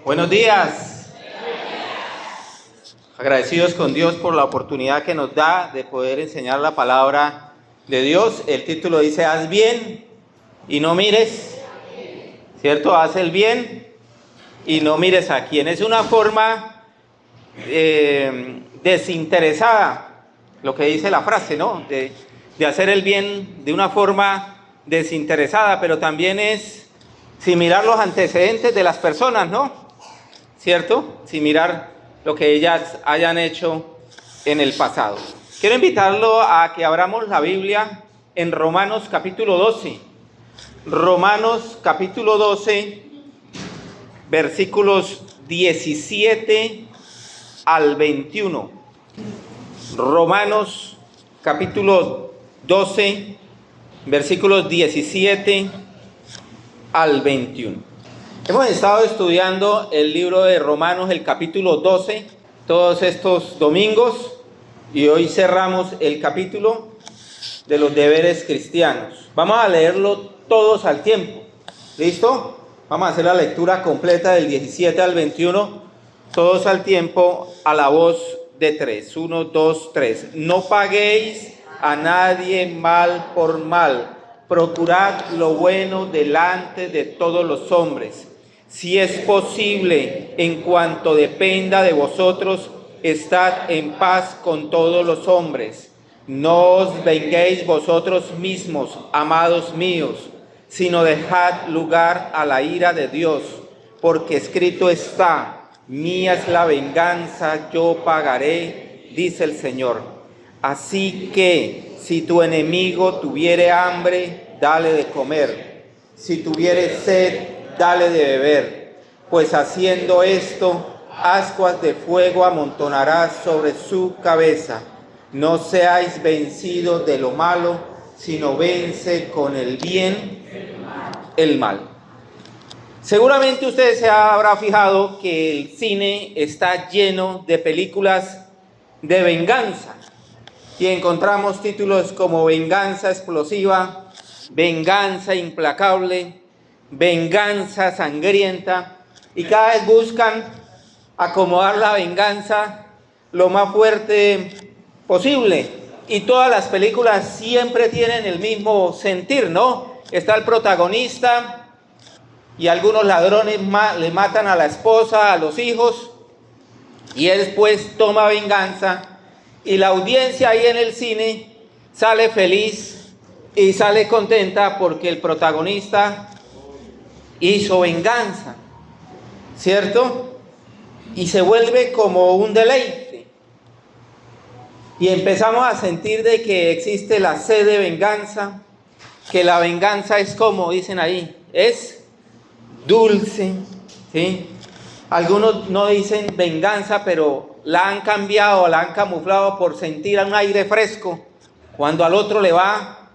Buenos días. Agradecidos con Dios por la oportunidad que nos da de poder enseñar la palabra de Dios. El título dice: haz bien y no mires, ¿cierto? Haz el bien y no mires a quién. Es una forma desinteresada, lo que dice la frase, ¿no? De hacer el bien de una forma desinteresada, pero también es sin mirar los antecedentes de las personas, ¿no? ¿Cierto? Sin mirar lo que ellas hayan hecho en el pasado. Quiero invitarlo a que abramos la Biblia en Romanos capítulo 12. Romanos capítulo 12, versículos 17 al 21. Romanos capítulo 12, versículos 17 al 21. Hemos estado estudiando el libro de Romanos, el capítulo 12, todos estos domingos, y hoy cerramos el capítulo de los deberes cristianos. Vamos a leerlo todos al tiempo. ¿Listo? Vamos a hacer la lectura completa del 17 al 21, todos al tiempo, a la voz de 3. 1, 2, 3. No paguéis a nadie mal por mal. Procurad lo bueno delante de todos los hombres. Si es posible, en cuanto dependa de vosotros, estad en paz con todos los hombres. No os venguéis vosotros mismos, amados míos, sino dejad lugar a la ira de Dios, porque escrito está: mía es la venganza, yo pagaré, dice el Señor. Así que, si tu enemigo tuviere hambre, dale de comer. Si tuviere sed, dale de beber, pues haciendo esto, ascuas de fuego amontonarás sobre su cabeza. No seáis vencidos de lo malo, sino vence con el bien el mal. Seguramente usted se habrá fijado que el cine está lleno de películas de venganza, y encontramos títulos como Venganza Explosiva, Venganza Implacable, Venganza Sangrienta, y cada vez buscan acomodar la venganza lo más fuerte posible, y todas las películas siempre tienen el mismo sentir, ¿no? Está el protagonista y algunos ladrones le matan a la esposa, a los hijos, y él después toma venganza, y la audiencia ahí en el cine sale feliz y sale contenta porque el protagonista hizo venganza, ¿cierto? Y se vuelve como un deleite. Y empezamos a sentir de que existe la sed de venganza, que la venganza es como dicen ahí, es dulce, ¿sí? Algunos no dicen venganza, pero la han cambiado, la han camuflado por sentir un aire fresco cuando al otro le va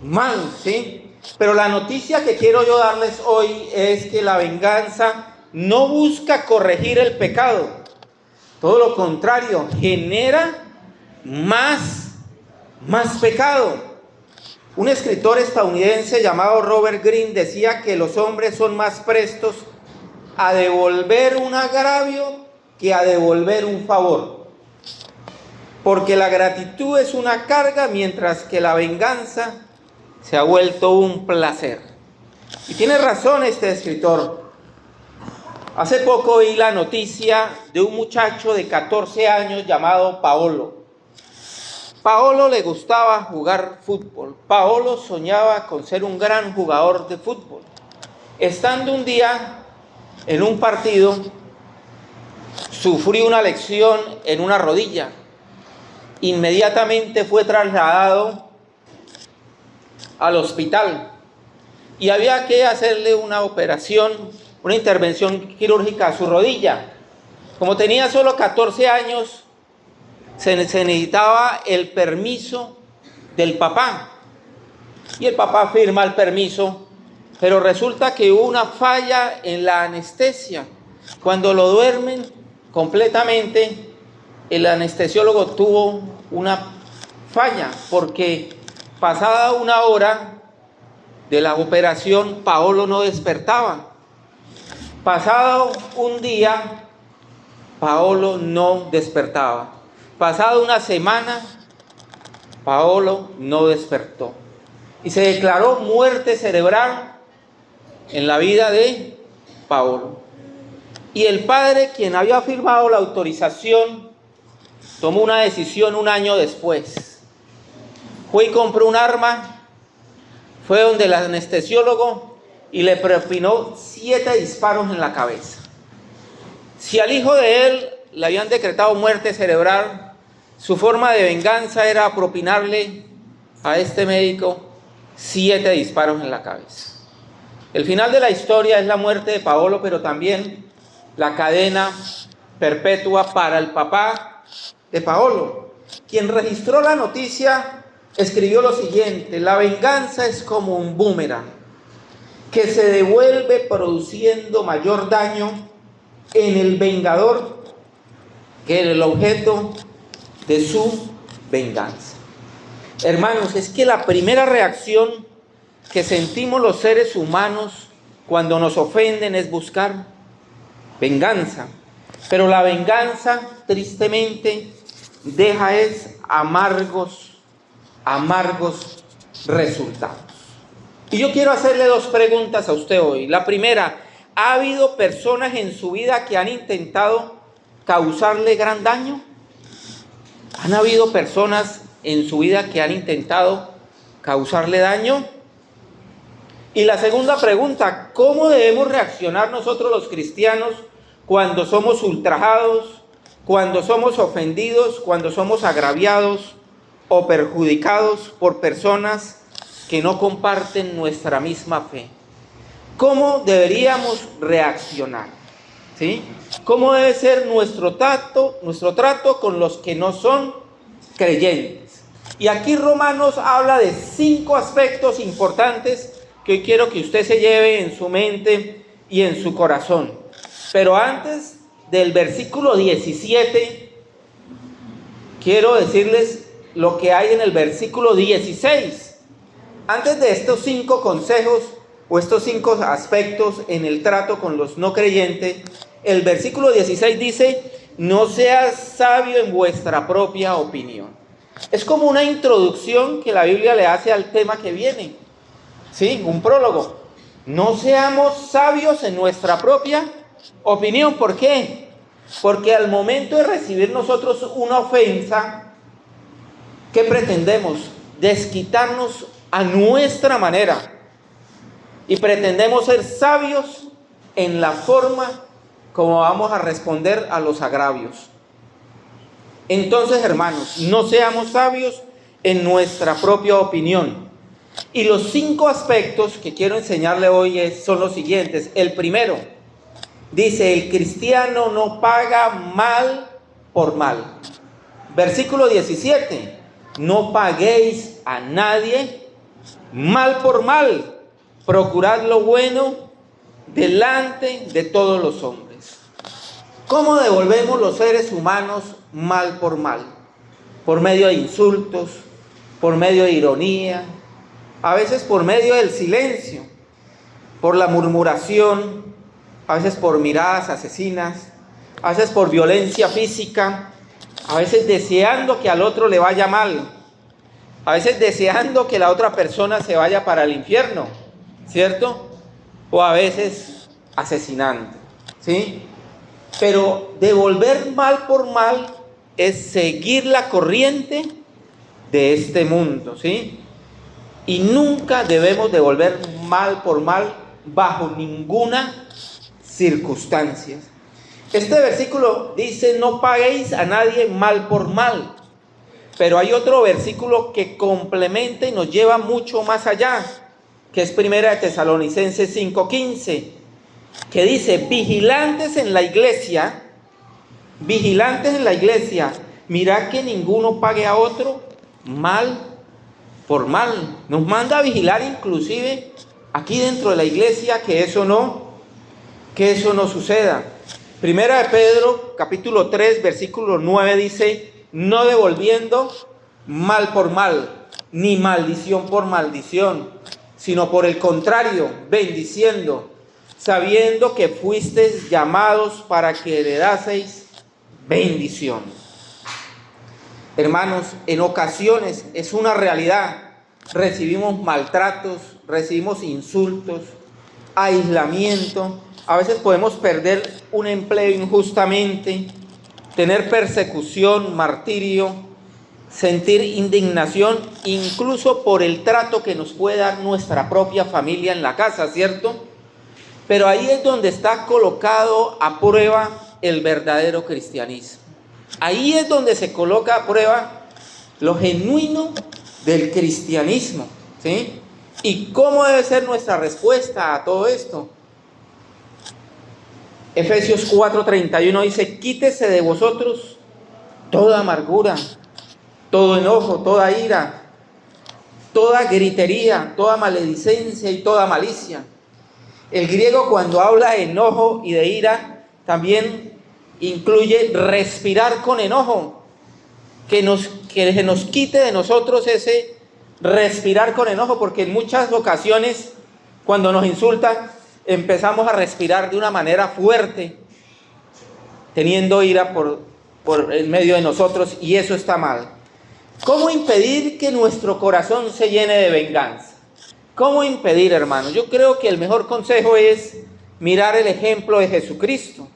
mal, ¿sí? Pero la noticia que quiero yo darles hoy es que la venganza no busca corregir el pecado. Todo lo contrario, genera más pecado. Un escritor estadounidense llamado Robert Greene decía que los hombres son más prestos a devolver un agravio que a devolver un favor. Porque la gratitud es una carga, mientras que la venganza se ha vuelto un placer. Y tiene razón este escritor. Hace poco vi la noticia de un muchacho de 14 años llamado Paolo. Paolo le gustaba jugar fútbol. Paolo soñaba con ser un gran jugador de fútbol. Estando un día en un partido, sufrió una lesión en una rodilla. Inmediatamente fue trasladado al hospital y había que hacerle una operación, una intervención quirúrgica a su rodilla. Como tenía solo 14 años, se necesitaba el permiso del papá, y el papá firma el permiso, pero resulta que hubo una falla en la anestesia. Cuando lo duermen completamente, el anestesiólogo tuvo una falla, porque pasada una hora de la operación, Paolo no despertaba. Pasado un día, Paolo no despertaba. Pasado una semana, Paolo no despertó. Y se declaró muerte cerebral en la vida de Paolo. Y el padre, quien había firmado la autorización, tomó una decisión un año después. Fue y compró un arma, fue donde el anestesiólogo y le propinó 7 disparos en la cabeza. Si al hijo de él le habían decretado muerte cerebral, su forma de venganza era propinarle a este médico 7 disparos en la cabeza. El final de la historia es la muerte de Paolo, pero también la cadena perpetua para el papá de Paolo. Quien registró la noticia escribió lo siguiente: la venganza es como un boomerang que se devuelve produciendo mayor daño en el vengador que en el objeto de su venganza. Hermanos, es que la primera reacción que sentimos los seres humanos cuando nos ofenden es buscar venganza. Pero la venganza, tristemente, deja amargos resultados. Y yo quiero hacerle 2 preguntas a usted hoy. La primera: ¿ha habido personas en su vida que han intentado causarle gran daño? ¿Han habido personas en su vida que han intentado causarle daño? Y la segunda pregunta: ¿cómo debemos reaccionar nosotros los cristianos cuando somos ultrajados, cuando somos ofendidos, cuando somos agraviados o perjudicados por personas que no comparten nuestra misma fe? ¿Cómo deberíamos reaccionar? ¿Sí? ¿Cómo debe ser nuestro trato con los que no son creyentes? Y aquí Romanos habla de 5 aspectos importantes que hoy quiero que usted se lleve en su mente y en su corazón. Pero antes del versículo 17, quiero decirles lo que hay en el versículo 16. Antes de estos 5 consejos o estos 5 aspectos en el trato con los no creyentes, el versículo 16 dice: no seas sabio en vuestra propia opinión. Es como una introducción que la Biblia le hace al tema que viene. Sí, un prólogo. No seamos sabios en nuestra propia opinión. ¿Por qué? Porque al momento de recibir nosotros una ofensa, ¿qué pretendemos? Desquitarnos a nuestra manera. Y pretendemos ser sabios en la forma como vamos a responder a los agravios. Entonces, hermanos, no seamos sabios en nuestra propia opinión. Y los 5 aspectos que quiero enseñarle hoy son los siguientes. El primero, dice: el cristiano no paga mal por mal. Versículo 17: no paguéis a nadie mal por mal. Procurad lo bueno delante de todos los hombres. ¿Cómo devolvemos los seres humanos mal por mal? Por medio de insultos, por medio de ironía, a veces por medio del silencio, por la murmuración, a veces por miradas asesinas, a veces por violencia física, a veces deseando que al otro le vaya mal, a veces deseando que la otra persona se vaya para el infierno, ¿cierto? O a veces asesinando, ¿sí? Pero devolver mal por mal es seguir la corriente de este mundo, ¿sí? Y nunca debemos devolver mal por mal bajo ninguna circunstancia. Este versículo dice: no paguéis a nadie mal por mal. Pero hay otro versículo que complementa y nos lleva mucho más allá, que es 1 Tesalonicenses 5:15, que dice: vigilantes en la iglesia, mirad que ninguno pague a otro mal por mal. Nos manda a vigilar inclusive aquí dentro de la iglesia que eso no suceda. Primera de Pedro, capítulo 3, versículo 9 dice: no devolviendo mal por mal, ni maldición por maldición, sino por el contrario, bendiciendo, sabiendo que fuisteis llamados para que heredaseis bendición. Hermanos, en ocasiones es una realidad. Recibimos maltratos, recibimos insultos, aislamiento. A veces podemos perder un empleo injustamente, tener persecución, martirio, sentir indignación, incluso por el trato que nos puede dar nuestra propia familia en la casa, ¿cierto? Pero ahí es donde está colocado a prueba el verdadero cristianismo. Ahí es donde se coloca a prueba lo genuino del cristianismo, ¿sí? ¿Y cómo debe ser nuestra respuesta a todo esto? Efesios 4:31 dice: quítese de vosotros toda amargura, todo enojo, toda ira, toda gritería, toda maledicencia y toda malicia. El griego, cuando habla de enojo y de ira, también incluye respirar con enojo, que se nos quite de nosotros ese respirar con enojo, porque en muchas ocasiones cuando nos insultan empezamos a respirar de una manera fuerte, teniendo ira por en medio de nosotros, y eso está mal. ¿Cómo impedir que nuestro corazón se llene de venganza? ¿Cómo impedir, hermanos? Yo creo que el mejor consejo es mirar el ejemplo de Jesucristo.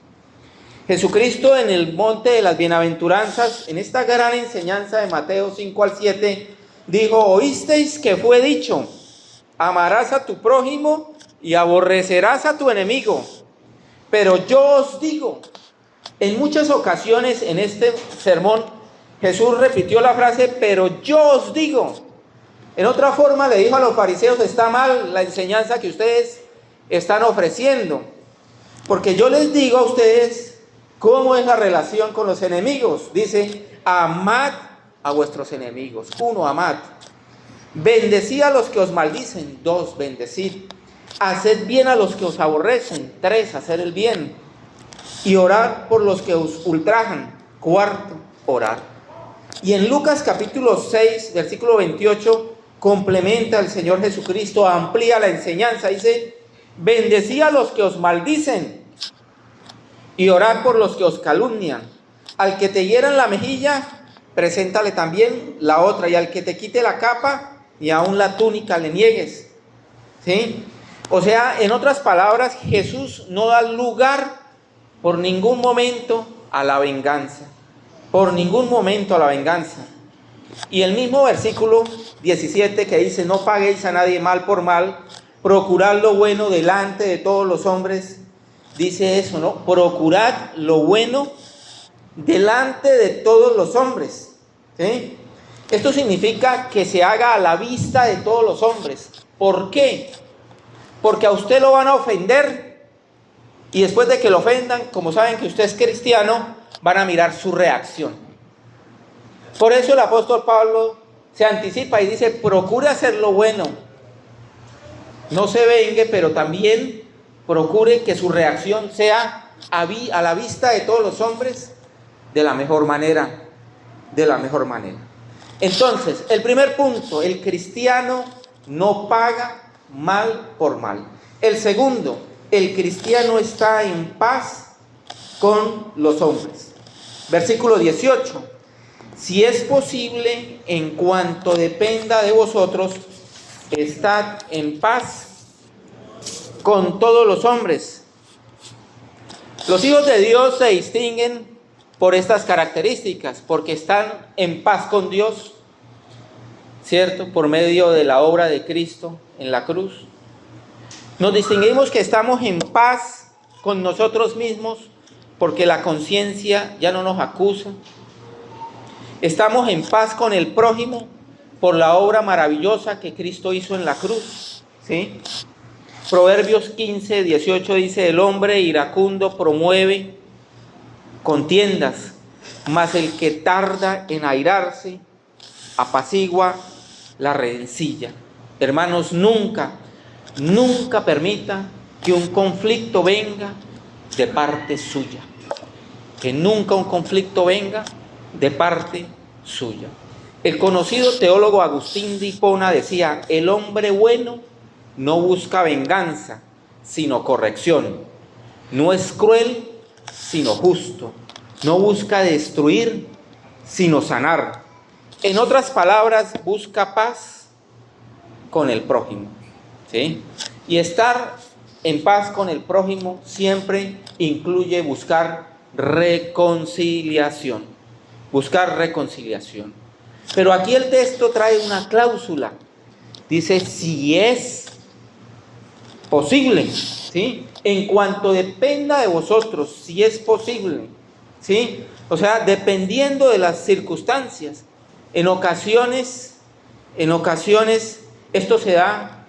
Jesucristo en el monte de las bienaventuranzas, en esta gran enseñanza de Mateo 5-7, dijo: oísteis que fue dicho, amarás a tu prójimo y aborrecerás a tu enemigo. Pero yo os digo. En muchas ocasiones en este sermón Jesús repitió la frase, pero yo os digo. En otra forma le dijo a los fariseos: está mal la enseñanza que ustedes están ofreciendo, porque yo les digo a ustedes cómo es la relación con los enemigos. Dice: amad a vuestros enemigos. 1, amad. Bendecid a los que os maldicen. 2, bendecid. Haced bien a los que os aborrecen. 3, hacer el bien. Y orad por los que os ultrajan. 4, orar. Y en Lucas capítulo 6, versículo 28, complementa el Señor Jesucristo, amplía la enseñanza. Dice: bendecid a los que os maldicen y orad por los que os calumnian. Al que te hieran la mejilla, preséntale también la otra, y al que te quite la capa, y aún la túnica le niegues. ¿Sí? O sea, en otras palabras, Jesús no da lugar por ningún momento a la venganza. Por ningún momento a la venganza. Y el mismo versículo 17 que dice: no paguéis a nadie mal por mal, procurad lo bueno delante de todos los hombres. Dice eso, ¿no? Procurad lo bueno delante de todos los hombres. ¿Sí? Esto significa que se haga a la vista de todos los hombres. ¿Por qué? Porque a usted lo van a ofender, y después de que lo ofendan, como saben que usted es cristiano, van a mirar su reacción. Por eso el apóstol Pablo se anticipa y dice: procure hacer lo bueno. No se vengue, pero también procure que su reacción sea a la vista de todos los hombres de la mejor manera. De la mejor manera. Entonces, el primer punto: el cristiano no paga mal por mal. El segundo: el cristiano está en paz con los hombres. Versículo 18: si es posible, en cuanto dependa de vosotros, estad en paz con todos los hombres. Los hijos de Dios se distinguen por estas características, porque están en paz con Dios, ¿cierto? Por medio de la obra de Cristo en la cruz. Nos distinguimos que estamos en paz con nosotros mismos, porque la conciencia ya no nos acusa. Estamos en paz con el prójimo por la obra maravillosa que Cristo hizo en la cruz, ¿sí? Proverbios 15:18 dice: el hombre iracundo promueve contiendas, mas el que tarda en airarse apacigua la rencilla. Hermanos, nunca permita que un conflicto venga de parte suya. Que nunca un conflicto venga de parte suya. El conocido teólogo Agustín de Hipona decía: el hombre bueno no busca venganza, sino corrección. No es cruel, sino justo. No busca destruir, sino sanar. En otras palabras, busca paz con el prójimo, ¿sí? Y estar en paz con el prójimo siempre incluye buscar reconciliación. Buscar reconciliación. Pero aquí el texto trae una cláusula. Dice, si es posible, ¿sí? En cuanto dependa de vosotros, si es posible, ¿sí? O sea, dependiendo de las circunstancias. En ocasiones, esto se da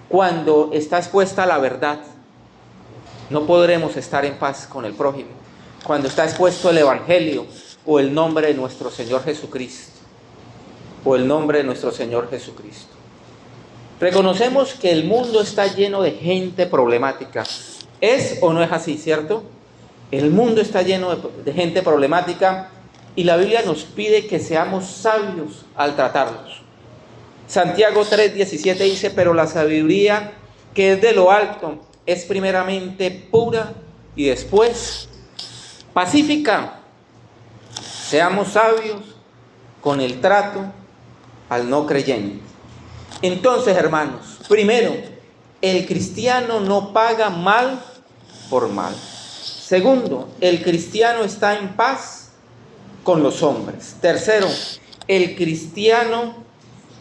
cuando está expuesta la verdad. No podremos estar en paz con el prójimo. Cuando está expuesto el Evangelio o el nombre de nuestro Señor Jesucristo. O el nombre de nuestro Señor Jesucristo. Reconocemos que el mundo está lleno de gente problemática. ¿Es o no es así, cierto? El mundo está lleno de gente problemática y la Biblia nos pide que seamos sabios al tratarlos. Santiago 3:17 dice, pero la sabiduría que es de lo alto es primeramente pura y después pacífica. Seamos sabios con el trato al no creyente. Entonces, hermanos, primero, el cristiano no paga mal por mal. Segundo, el cristiano está en paz con los hombres. Tercero, el cristiano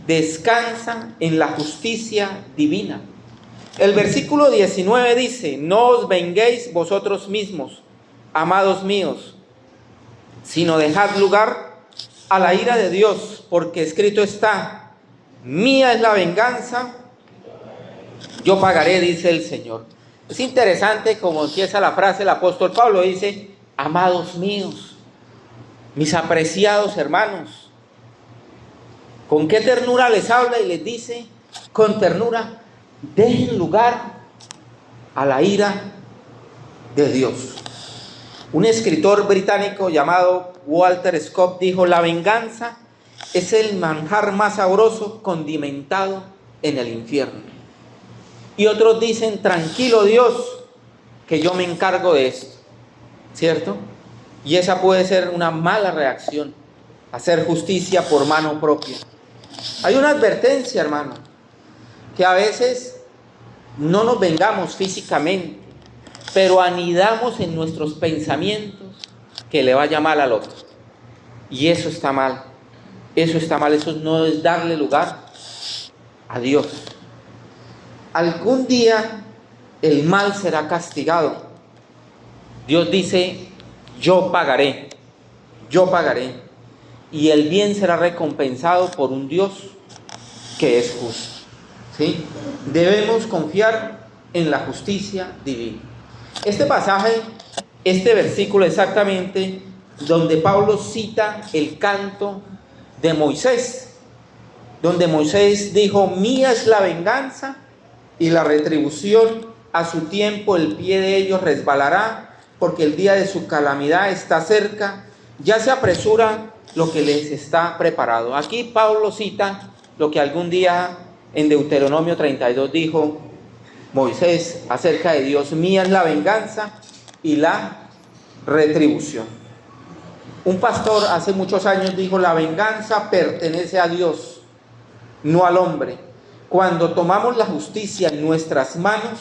descansa en la justicia divina. El versículo 19 dice, no os venguéis vosotros mismos, amados míos, sino dejad lugar a la ira de Dios, porque escrito está, mía es la venganza, yo pagaré, dice el Señor. Es interesante como empieza la frase el apóstol Pablo, dice, amados míos, mis apreciados hermanos. ¿Con qué ternura les habla y les dice? Con ternura, dejen lugar a la ira de Dios. Un escritor británico llamado Walter Scott dijo, la venganza es el manjar más sabroso condimentado en el infierno. Y otros dicen, tranquilo Dios, que yo me encargo de esto, ¿cierto? Y esa puede ser una mala reacción, hacer justicia por mano propia. Hay una advertencia, hermano, que a veces no nos vengamos físicamente, pero anidamos en nuestros pensamientos que le vaya mal al otro. Y eso está mal, eso no es darle lugar a Dios. Algún día el mal será castigado. Dios dice, yo pagaré, y el bien será recompensado por un Dios que es justo, ¿sí? Debemos confiar en la justicia divina. Este pasaje, este versículo exactamente, donde Pablo cita el canto de Moisés, donde Moisés dijo, mía es la venganza y la retribución, a su tiempo el pie de ellos resbalará, porque el día de su calamidad está cerca, ya se apresura lo que les está preparado. Aquí Pablo cita lo que algún día en Deuteronomio 32 dijo Moisés acerca de Dios, mía es la venganza y la retribución. Un pastor hace muchos años dijo, la venganza pertenece a Dios, no al hombre. Cuando tomamos la justicia en nuestras manos,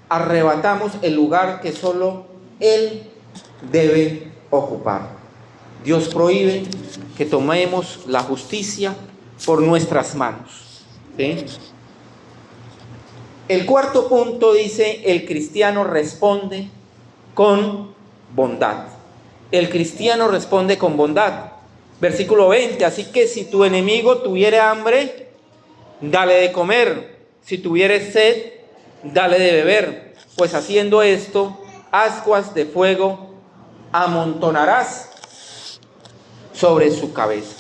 arrebatamos el lugar que solo Él debe ocupar. Dios prohíbe que tomemos la justicia por nuestras manos, ¿sí? El cuarto punto dice, el cristiano responde con bondad. El cristiano responde con bondad. Versículo 20, así que si tu enemigo tuviere hambre, dale de comer. Si tuviere sed, dale de beber. Pues haciendo esto, ascuas de fuego amontonarás sobre su cabeza.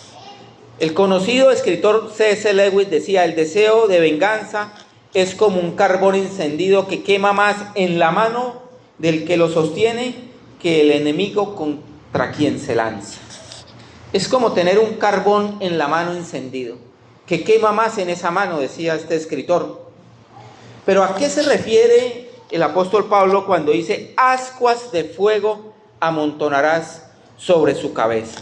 El conocido escritor C.S. Lewis decía, el deseo de venganza es como un carbón encendido que quema más en la mano del que lo sostiene que el enemigo contra quien se lanza. Es como tener un carbón en la mano encendido, que quema más en esa mano, decía este escritor. Pero ¿a qué se refiere el apóstol Pablo cuando dice: ascuas de fuego amontonarás sobre su cabeza.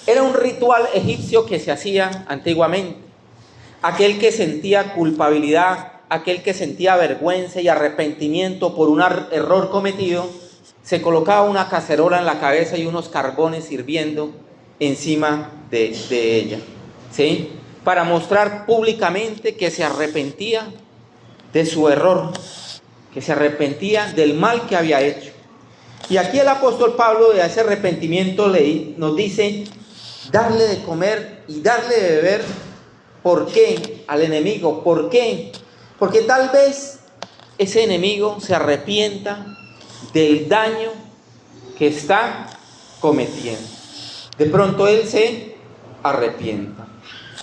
Era un ritual egipcio que se hacía antiguamente. Aquel que sentía culpabilidad, aquel que sentía vergüenza y arrepentimiento por un error cometido, se colocaba una cacerola en la cabeza y unos carbones hirviendo encima de ella, ¿sí? Para mostrar públicamente que se arrepentía de su error, que se arrepentía del mal que había hecho. Y aquí el apóstol Pablo, de ese arrepentimiento, nos dice darle de comer y darle de beber. ¿Por qué? Al enemigo. ¿Por qué? Porque tal vez ese enemigo se arrepienta del daño que está cometiendo. De pronto él se arrepienta.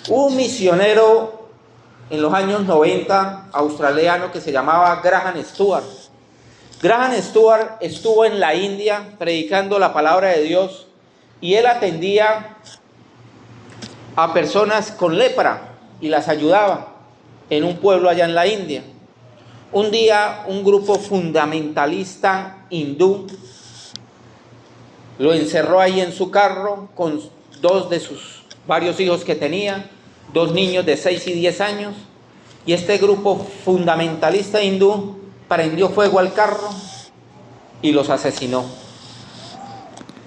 Un misionero en los años 90, australiano, que se llamaba Graham Stewart. Graham Stewart estuvo en la India predicando la palabra de Dios y él atendía a personas con lepra y las ayudaba en un pueblo allá en la India. Un día un grupo fundamentalista hindú lo encerró ahí en su carro con dos de sus varios hijos que tenía, dos niños de 6 y 10 años, y este grupo fundamentalista hindú prendió fuego al carro y los asesinó.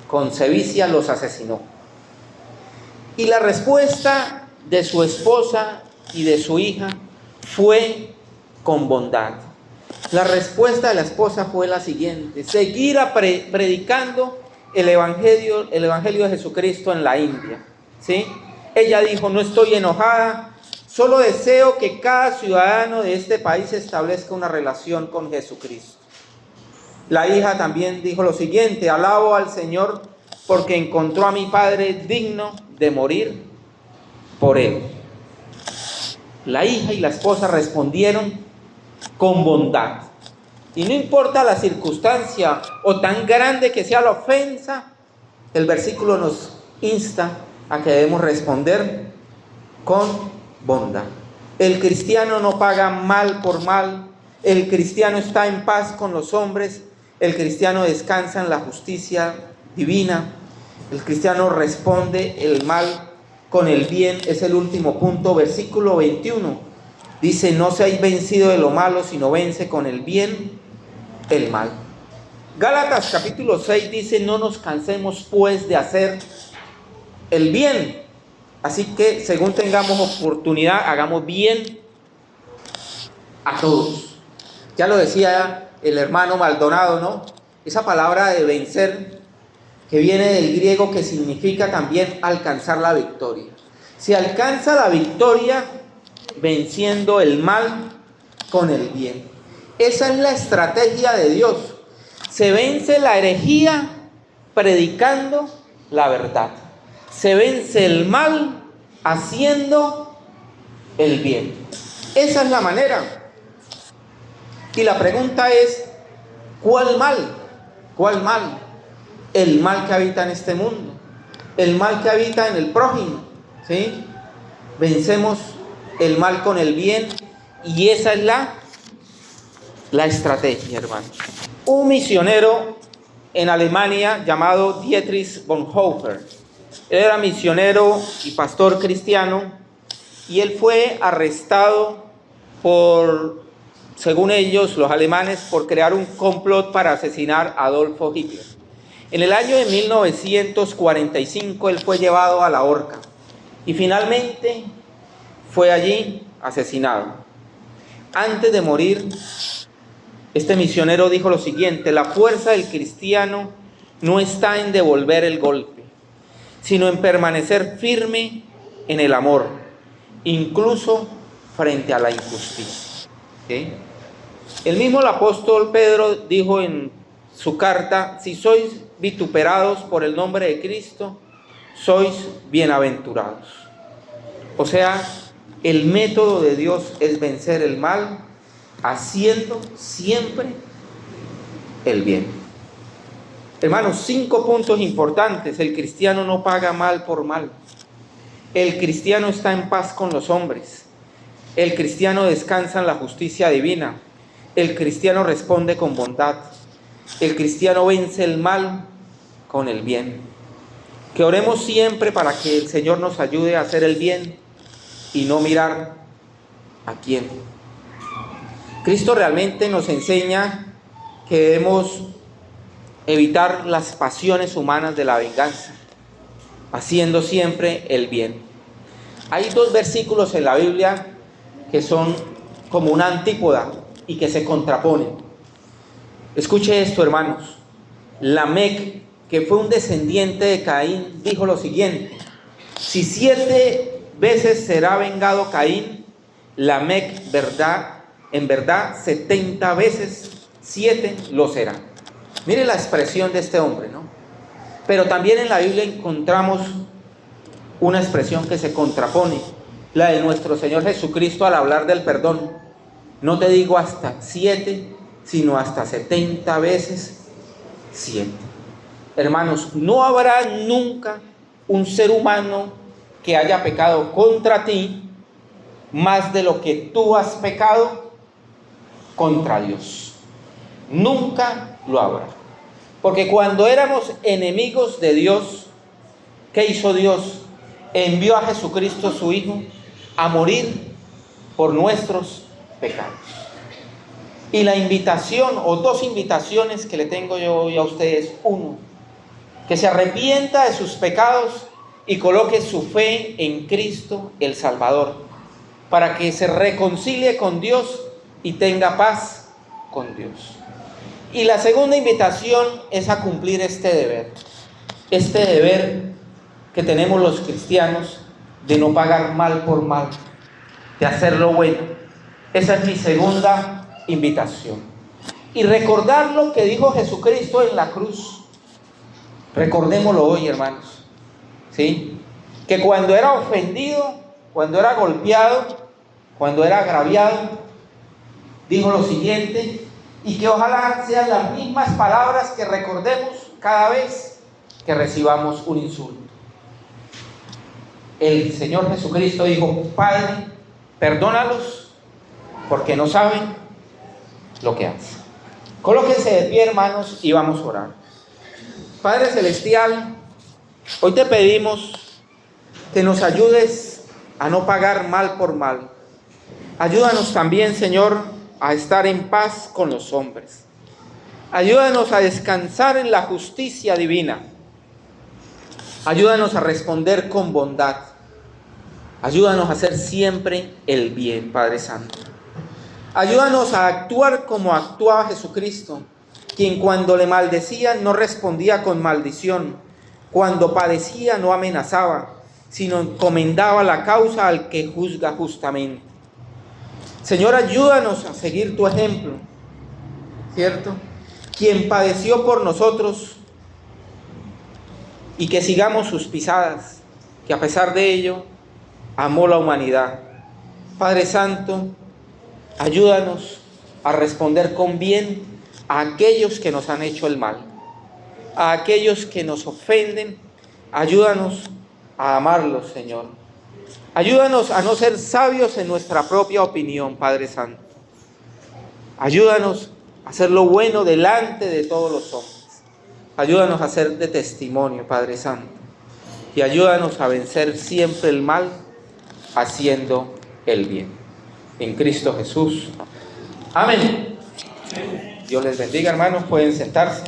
Con sevicia los asesinó. Y la respuesta de su esposa y de su hija fue con bondad. La respuesta de la esposa fue la siguiente: seguir predicando el evangelio de Jesucristo en la India, ¿sí? Ella dijo: no estoy enojada, solo deseo que cada ciudadano de este país establezca una relación con Jesucristo. La hija también dijo lo siguiente: alabo al Señor porque encontró a mi padre digno de morir por él. La hija y la esposa respondieron con bondad. Y no importa la circunstancia o tan grande que sea la ofensa, el versículo nos insta a que debemos responder con bondad. El cristiano no paga mal por mal. El cristiano está en paz con los hombres. El cristiano descansa en la justicia divina. El cristiano responde el mal con el bien. Es el último punto, versículo 21. Dice: no seáis vencido de lo malo, sino vence con el bien el mal. Gálatas capítulo 6 dice: no nos cansemos pues de hacer el bien. Así que según tengamos oportunidad, hagamos bien a todos. Ya lo decía el hermano Maldonado, ¿no? Esa palabra de vencer, que viene del griego, que significa también alcanzar la victoria. Se alcanza la victoria venciendo el mal con el bien. Esa es la estrategia de Dios. Se vence la herejía predicando la verdad. Se vence el mal haciendo el bien. Esa es la manera. Y la pregunta es: ¿cuál mal? ¿Cuál mal? El mal que habita en este mundo, el mal que habita en el prójimo, ¿sí? Vencemos el mal con el bien, y esa es la estrategia, hermanos. Un misionero en Alemania llamado Dietrich Bonhoeffer, él era misionero y pastor cristiano, y él fue arrestado por, según ellos, los alemanes, por crear un complot para asesinar a Adolfo Hitler. En el año de 1945 él fue llevado a la horca y finalmente fue allí asesinado. Antes de morir, este misionero dijo lo siguiente: la fuerza del cristiano no está en devolver el golpe, sino en permanecer firme en el amor, incluso frente a la injusticia. ¿Sí? El mismo el apóstol Pedro dijo en su carta: si sois vituperados por el nombre de Cristo, sois bienaventurados. O sea, el método de Dios es vencer el mal haciendo siempre el bien. Hermanos, 5 puntos importantes. El cristiano no paga mal por mal. El cristiano está en paz con los hombres. El cristiano descansa en la justicia divina. el cristiano responde con bondad. El cristiano vence el mal con el bien. Que oremos siempre para que el Señor nos ayude a hacer el bien y no mirar a quién. Cristo realmente nos enseña que debemos evitar las pasiones humanas de la venganza, haciendo siempre el bien. Hay 2 versículos en la Biblia que son como una antípoda y que se contraponen. Escuche esto, hermanos. Lamec, que fue un descendiente de Caín, dijo lo siguiente: si 7 veces será vengado Caín, Lamec en verdad 70 veces 7 lo será. Mire la expresión de este hombre, ¿no? Pero también en la Biblia encontramos una expresión que se contrapone, la de nuestro Señor Jesucristo al hablar del perdón. No te digo hasta 7, sino hasta 70 veces 7. Hermanos, no habrá nunca un ser humano que haya pecado contra ti más de lo que tú has pecado contra Dios. Nunca lo habrá. Porque cuando éramos enemigos de Dios, ¿qué hizo Dios? Envió a Jesucristo su Hijo a morir por nuestros pecados. Y la invitación, o 2 invitaciones que le tengo yo hoy a ustedes: 1, que se arrepienta de sus pecados y coloque su fe en Cristo el Salvador, para que se reconcilie con Dios y tenga paz con Dios. Y la segunda invitación es a cumplir este deber que tenemos los cristianos, de no pagar mal por mal, de hacer lo bueno. Esa es mi segunda invitación. Y recordar lo que dijo Jesucristo en la cruz. Recordémoslo hoy, hermanos, ¿sí? Que cuando era ofendido, cuando era golpeado, cuando era agraviado, dijo lo siguiente, y que ojalá sean las mismas palabras que recordemos cada vez que recibamos un insulto. El Señor Jesucristo dijo: Padre, perdónalos porque no saben lo que hacen. Colóquense de pie, hermanos, y vamos a orar. Padre Celestial, hoy te pedimos que nos ayudes a no pagar mal por mal. Ayúdanos también, Señor, a estar en paz con los hombres. Ayúdanos a descansar en la justicia divina. Ayúdanos a responder con bondad. Ayúdanos a hacer siempre el bien, Padre Santo. Ayúdanos a actuar como actuaba Jesucristo, quien cuando le maldecían no respondía con maldición, cuando padecía no amenazaba, sino encomendaba la causa al que juzga justamente. Señor, ayúdanos a seguir tu ejemplo, ¿cierto? Quien padeció por nosotros, y que sigamos sus pisadas, que a pesar de ello amó la humanidad. Padre Santo, ayúdanos a responder con bien a aquellos que nos han hecho el mal, a aquellos que nos ofenden. Ayúdanos a amarlos, Señor. Ayúdanos a no ser sabios en nuestra propia opinión, Padre Santo. Ayúdanos a hacer lo bueno delante de todos los hombres. Ayúdanos a ser de testimonio, Padre Santo. Y ayúdanos a vencer siempre el mal haciendo el bien. En Cristo Jesús. Amén. Dios les bendiga, hermanos. Pueden sentarse.